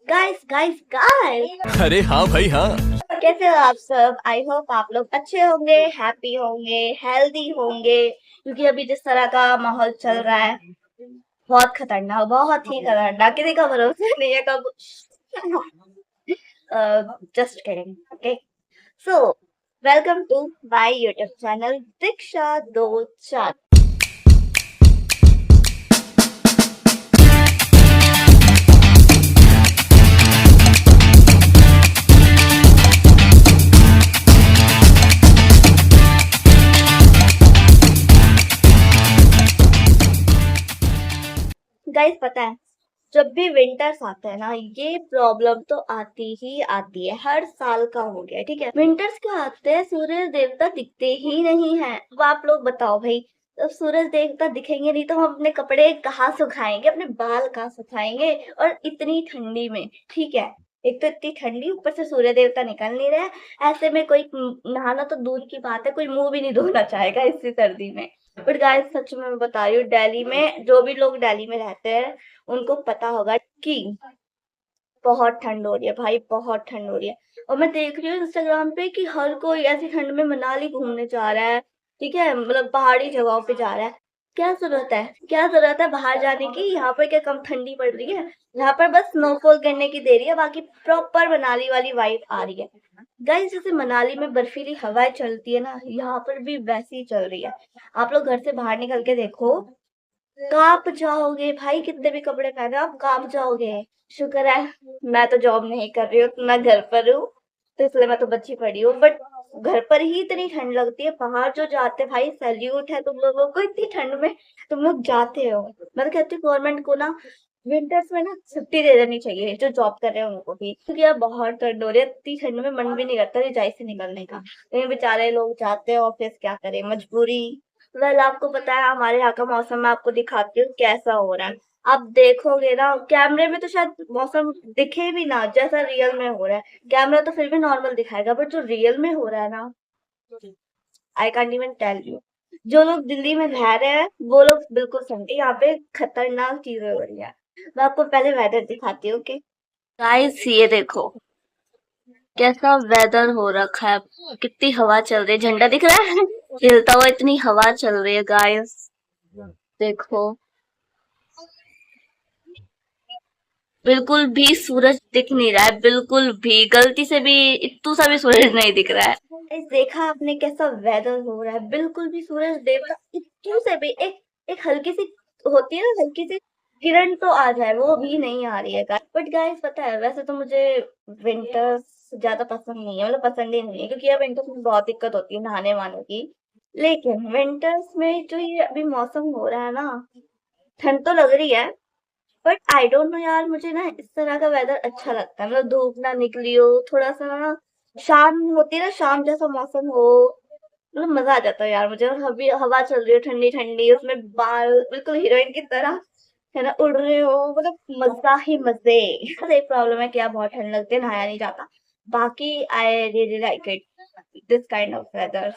Guys guys guys, अरे हाँ भाई हाँ। कैसे हो आप सब? आई होप आप लोग अच्छे होंगे, हैप्पी होंगे, हेल्दी होंगे, क्योंकि अभी जिस तरह का माहौल चल रहा है बहुत खतरनाक, बहुत ही खतरनाक, किसी का भरोसा नहीं है कब। Just kidding, okay. So welcome to my YouTube channel Diksha 2 4। Guys पता है, जब भी विंटर्स आता है ना, ये प्रॉब्लम तो आती ही आती है, हर साल का हो गया है, ठीक है। विंटर्स क्या आते हैं, सूरज देवता दिखते ही नहीं है। अब आप लोग बताओ भाई, जब सूरज देवता दिखेंगे नहीं तो हम अपने कपड़े कहाँ सुखाएंगे, अपने बाल कहाँ सुखाएंगे, और इतनी ठंडी में, ठीक है। एक तो इतनी ठंडी, ऊपर से सूर्य देवता निकल नहीं रहे, ऐसे में कोई नहाना तो दूर की बात है, कोई मुंह भी नहीं धोना चाहेगा इसी सर्दी में। बट गाइस सच में मैं बता रही हूँ, दिल्ली में जो भी लोग दिल्ली में रहते हैं उनको पता होगा कि बहुत ठंड हो रही है भाई, बहुत ठंड हो रही है। और मैं देख रही हूँ इंस्टाग्राम पे कि हर कोई ऐसी ठंड में मनाली घूमने जा रहा है, ठीक है, मतलब पहाड़ी जगहों पे जा रहा है। क्या जरूरत है, क्या जरूरत है बाहर जाने की? यहाँ पर क्या कम ठंडी पड़ रही है? यहाँ पर बस स्नोफॉल करने की देरी है, बाकी प्रॉपर मनाली वाली वाइब आ रही है। गाइस जैसे मनाली में बर्फीली हवाएं चलती है ना, यहाँ पर भी वैसी ही चल रही है। आप लोग घर से बाहर निकल के देखो, काँप जाओगे भाई, कितने भी कपड़े पहने आप काँप जाओगे। शुक्र है मैं तो जॉब नहीं कर रही हूँ, मैं घर पर हूँ, तो इसलिए मैं तो बची पड़ी हूँ। बट घर पर ही इतनी ठंड लगती है, बाहर जो जाते भाई सैल्यूट है तुम लोगों को, इतनी ठंड में तुम लोग जाते हो। मैं तो कहती हूँ गवर्नमेंट को ना विंटर्स में ना छुट्टी दे देनी चाहिए, जो जॉब कर रहे हैं उनको भी, क्योंकि यार बहुत ठंड हो रही है, इतनी ठंड में मन भी नहीं करता रजाई से निकलने का। लेकिन बेचारे लोग जाते हैं ऑफिस, क्या करें, मजबूरी। वेल आपको पता है हमारे यहाँ का मौसम, मैं आपको दिखाती हूँ कैसा हो रहा है। आप देखोगे ना कैमरे में तो शायद मौसम दिखे भी ना जैसा रियल में हो रहा है। कैमरा तो फिर भी नॉर्मल दिखाएगा, बट जो रियल में हो रहा है ना, I can't even tell you. जो लोग दिल्ली में रह रहे हैं वो लोग बिल्कुल समझे, यहाँ पे खतरनाक चीजें हो रही है। मैं आपको पहले वेदर दिखाती हूँ, ओके गाइस। ये देखो कैसा वेदर हो रखा है, कितनी हवा चल रही है, झंडा दिख रहा है हिलता हुआ, इतनी हवा चल रही है गाइस। देखो बिल्कुल भी सूरज दिख नहीं रहा है, बिल्कुल भी गलती से भी इत्तू सा भी सूरज नहीं दिख रहा है। गाइस देखा आपने कैसा वेदर हो रहा है, बिल्कुल भी सूरज देवता इत्तू से भी एक एक हल्की सी होती है ना, हल्की सी किरण तो आ जाए, वो भी नहीं आ रही है गाइस। बट गाइस पता है, वैसे तो मुझे विंटर्स ज्यादा पसंद नहीं है, मतलब पसंद ही नहीं है, क्योंकि यार विंटर्स में बहुत दिक्कत होती है नहाने वाने की। लेकिन विंटर्स में जो ये अभी मौसम हो रहा है ना, ठंड तो लग रही है, बट आई डोंट नो यार, मुझे ना इस तरह का वेदर अच्छा लगता है, मतलब धूप ना निकली हो, थोड़ा सा ना शाम होती है ना, शाम जैसा मौसम हो, मतलब मजा आ जाता है यार मुझे। और अभी हवा चल रही है ठंडी ठंडी, उसमें बाल बिल्कुल हीरोइन की तरह है ना उड़ रहे हो, मतलब मजा ही मजे। बस एक प्रॉब्लम है कि यार बहुत ठंड लगती है, नहाया नहीं जाता। बाकी I really like it, this kind of weather.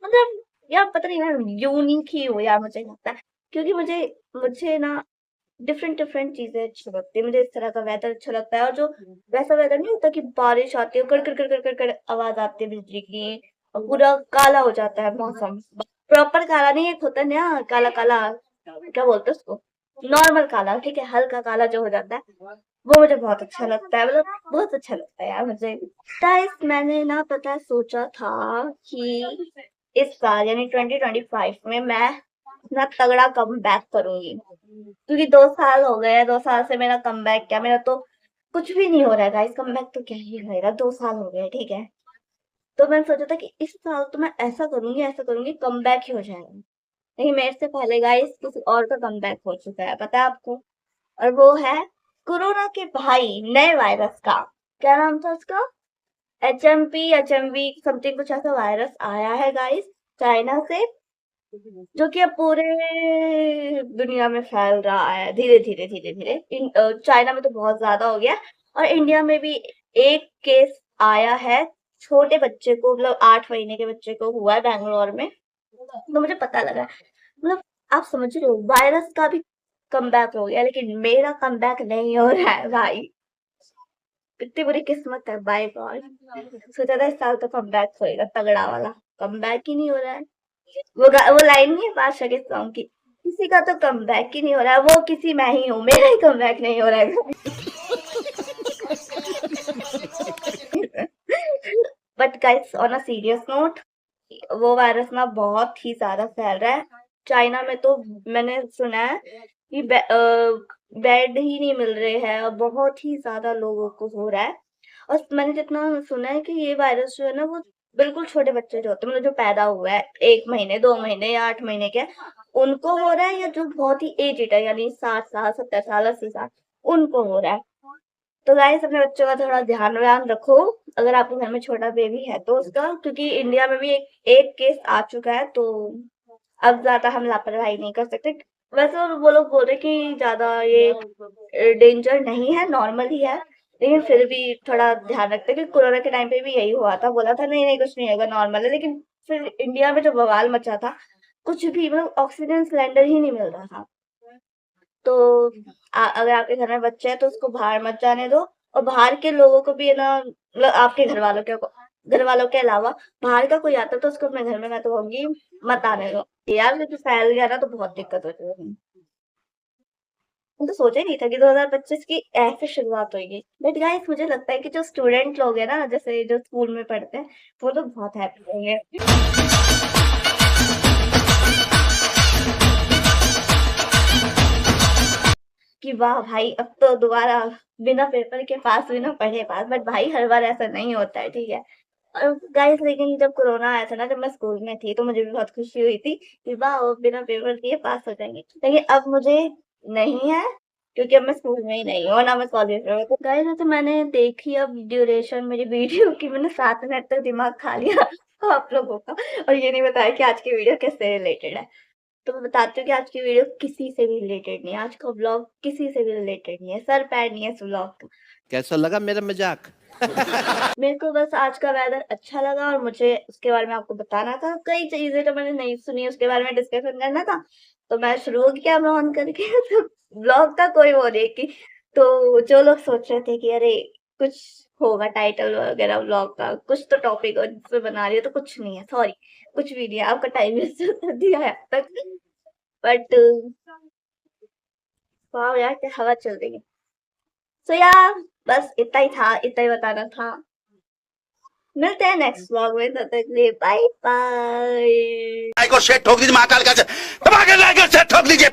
मतलब यार पता नहीं यार, यूनिक ही हो यार मुझे लगता है, क्योंकि मुझे मुझे ना डिफरेंट डिफरेंट चीजें अच्छी लगती है। मुझे इस तरह का वेदर अच्छा लगता है, और जो वैसा वेदर नहीं होता कि बारिश आती है, कड़ कड़ कड़ कड़ कड़ कड़ आवाज आती है बिजली की, और पूरा काला हो जाता है मौसम। प्रॉपर काला नहीं, एक होता है ना काला काला, क्या बोलते हैं उसको, नॉर्मल काला, ठीक है, हल्का काला जो हो जाता है, वो मुझे बहुत अच्छा लगता है, मतलब बहुत अच्छा लगता है यार मुझे। गाइस मैंने ना पता है सोचा था कि इस साल यानी 2025 में मैं अपना तगड़ा कम बैक करूंगी, क्योंकि 2 साल हो गए हैं, 2 साल से मेरा कमबैक क्या, मेरा तो कुछ भी नहीं हो रहा है गाइस, कमबैक तो क्या ही होएगा, 2 साल हो गए, ठीक है। तो मैंने सोचा था कि इस साल तो मैं ऐसा करूंगी कमबैक ही हो जाएगा। लेकिन मेरे से पहले गाइस किसी और का कमबैक हो चुका है, पता है आपको, और वो है कोरोना के भाई नए वायरस का। क्या नाम था उसका? एच एम वी समथिंग कुछ ऐसा वायरस आया है गाइस, चाइना से, जो कि अब पूरे दुनिया में फैल रहा है धीरे धीरे धीरे धीरे। चाइना में तो बहुत ज्यादा हो गया, और इंडिया में भी एक केस आया है, छोटे बच्चे को, मतलब 8 महीने के बच्चे को हुआ है बैंगलोर में। तो मुझे पता लगा, मतलब आप समझ रहे हो, वायरस का भी कमबैक हो गया, लेकिन मेरा कमबैक नहीं हो रहा है भाई। इतनी बुरी किस्मत है, बाय गॉड। सोचा था इस साल तो कमबैक होएगा तगड़ा वाला, कमबैक ही नहीं हो रहा है। वो लाइन नहीं है बादशाह के सॉन्ग की, किसी का तो कमबैक ही नहीं हो रहा है, वो किसी मैं ही हूँ, मेरा ही कमबैक नहीं हो रहा है। But guys on a serious note, वो वायरस ना बहुत ही ज्यादा फैल रहा है। चाइना में तो मैंने सुना है कि बेड ही नहीं मिल रहे हैं और बहुत ही ज्यादा लोगों को हो रहा है। और मैंने जितना सुना है कि ये वायरस जो है ना, वो बिल्कुल छोटे बच्चे जो होते हैं, मतलब जो पैदा हुआ है 1 महीने 2 महीने या 8 महीने के, उनको हो रहा है, या जो बहुत ही एजिड है यानी 60 साल 70 साल 80 साल, उनको हो रहा है। तो गाइस अपने बच्चों का थोड़ा ध्यान व्यान रखो, अगर आपके घर में छोटा बेबी है तो उसका, क्योंकि इंडिया में भी एक केस आ चुका है, तो अब ज्यादा हम लापरवाही नहीं कर सकते। वैसे और वो लोग बोल रहे कि ज्यादा ये डेंजर नहीं है, नॉर्मल ही है, लेकिन फिर भी थोड़ा ध्यान रखते हैं, क्योंकि कोरोना के टाइम पे भी यही हुआ था, बोला था नहीं नहीं कुछ नहीं होगा नॉर्मल है, लेकिन फिर इंडिया में जो बवाल मचा था, कुछ भी मतलब ऑक्सीजन सिलेंडर ही नहीं मिल रहा था। तो अगर आपके घर में बच्चा है तो उसको बाहर मत जाने दो, और बाहर के लोगों को भी है ना, मतलब आपके घर वालों के अलावा बाहर का कोई आता है तो उसको अपने घर में, मैं तो कहूंगी मत आने दो यार, क्योंकि फैल गया ना तो बहुत दिक्कत हो जाएगी। मैं तो सोचा ही नहीं था कि 2025 की ऐसे शुरुआत होगी। बट गाइस मुझे लगता है कि जो स्टूडेंट लोग हैं ना, जैसे जो स्कूल में पढ़ते हैं, वो लोग बहुत हैप्पी होंगे कि वाह भाई अब तो दोबारा बिना पेपर के पास, बिना पढ़े पास। बट भाई हर बार ऐसा नहीं होता है, ठीक है। और गाइस लेकिन जब कोरोना आया था ना, जब मैं स्कूल में थी, तो मुझे भी बहुत खुशी हुई थी कि वाह वो बिना पेपर दिए पास हो जाएंगे, लेकिन अब मुझे नहीं है, क्योंकि अब मैं स्कूल में ही नहीं हूँ, ना मैं कॉलेज में हूँ। तो गाइस तो मैंने देखी अब ड्यूरेशन मेरी वीडियो की, मैंने 7 मिनट तक दिमाग खा लिया आप लोगों का, और ये नहीं बताया कि आज की वीडियो किससे रिलेटेड है। तो मैं बताती हूँ कि आज की वीडियो किसी से भी रिलेटेड नहीं है, आज का व्लॉग किसी से भी रिलेटेड नहीं है, सर पैर नहीं है इस व्लॉग का। कैसा लगा मेरा मजाक? मेरे को बस आज का वेदर अच्छा लगा और मुझे उसके बारे में आपको बताना था, कई चीजें तो मैंने नहीं सुनी उसके बारे में डिस्कशन करना था, तो मैं शुरू हो गया कैमरा ऑन करके तो ब्लॉग का कोई वो नहीं कि, तो जो लोग सोच रहे थे कि अरे कुछ होगा टाइटल वगैरह ब्लॉग का, कुछ तो टॉपिक और जिस पे बना रही है, तो कुछ नहीं है, सॉरी, कुछ भी नहीं है, आपका टाइम वेस्ट कर दिया है अब तक। बट वाह यार क्या हवा चल रही है। सो यार बस इतना ही था, इतना ही बताना था। मिलते हैं नेक्स्ट व्लॉग में, तब तक के लिए बाय बाय। को सेट ठोक दीजिए महाकाल का, दबा के लाइक और सेट ठोक दीजिए।